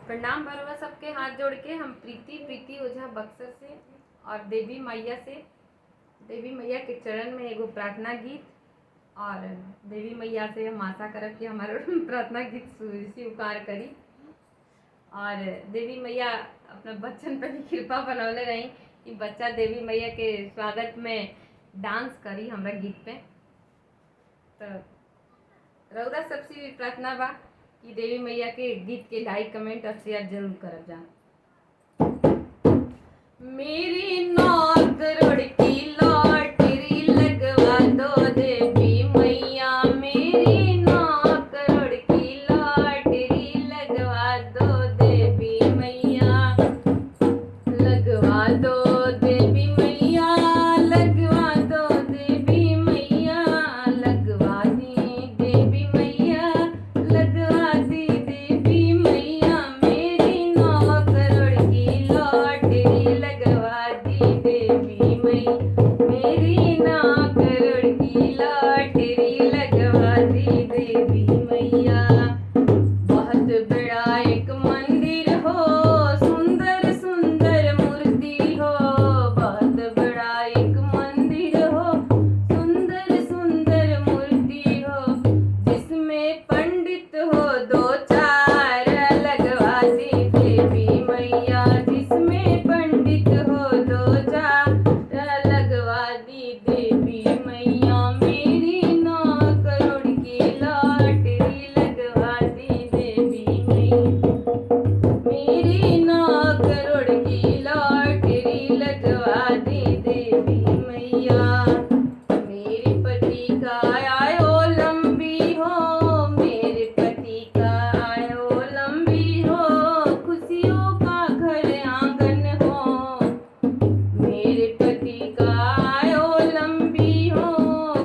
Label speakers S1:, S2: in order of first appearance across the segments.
S1: प्रणाम बरवा सबके हाथ जोड़ के। हम प्रीति ओझा बक्सर से और देवी मैया के चरण में एगो प्रार्थना गीत और देवी मैया से हम आशा करब कि हमारे प्रार्थना गीत स्वीकार करी और देवी मैया अपना बच्चन पर भी कृपा बनौले रही कि बच्चा देवी मैया के स्वागत में डांस करी हमरा गीत पे। तो रउरा सबसे भी प्रार्थना बा कि देवी मैया के गीत के लाइक कमेंट और शेयर जरूर करब जा। मेरी 9 करोड़ की लॉटरी लगवा दो देवी मैया, मेरी 9 करोड़ की लॉटरी लगवा दो देवी मैया, लगवा दो देवी मैया, लगवा दो देवी मैया, लगवा दी देवी मैया, लगवा दी देवी मैया, मेरी 9 करोड़ की लॉटरी लगवा दी देवी मैया, मेरी 9 करोड़ की लॉटरी लगवा दी देवी मैया। बहुत बड़ा एक मंदिर हो, सुंदर सुंदर मूर्ति हो, बहुत बड़ा एक मंदिर हो, सुंदर सुंदर मूर्ति हो, जिसमें पंडित हो 2-4 लगवा दी देवी मैया, जिसमें पंडित हो 2-4 लगवा दी देवी मैया, मेरी 9 करोड़ की लॉटरी लगवा दी देवी मैया, मेरी 9 करोड़ की लॉटरी लगवा दी देवी मैया। मेरे पति का आयो लंबी हो, मेरे पति का आयो लंबी हो, खुशियों का घर आंगन हो, मेरे पति का आयो लंबी हो,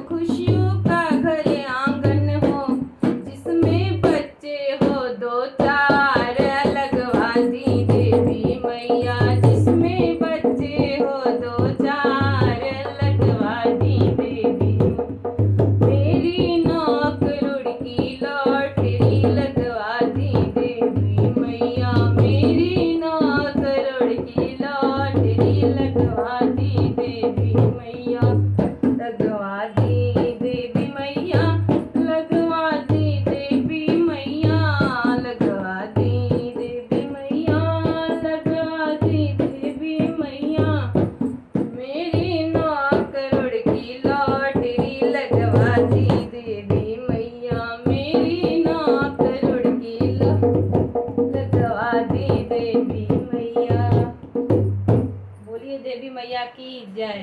S1: खुशियों का घर आंगन हो, जिसमें बच्चे हो 2-4 लगवा दी देवी मैया, जिसमें बच्चे हो 2-4 लगवा दी देवी, मेरी 9 करोड़ की लॉटरी लगवा दी देवी मैया, मेरी 9 करोड़ की लॉटरी लगवा दी देवी मैया, लगवा दी देवी मैया, लगवा दी देवी मैया, लगवा दी देवी मैया, लगवा दी देवी मैया, मेरी 9 करोड़ की लॉटरी लगवा दी देवी मैया, मेरी 9 करोड़ की लगवा दी देवी मैया। बोलिए देवी मैया की जय।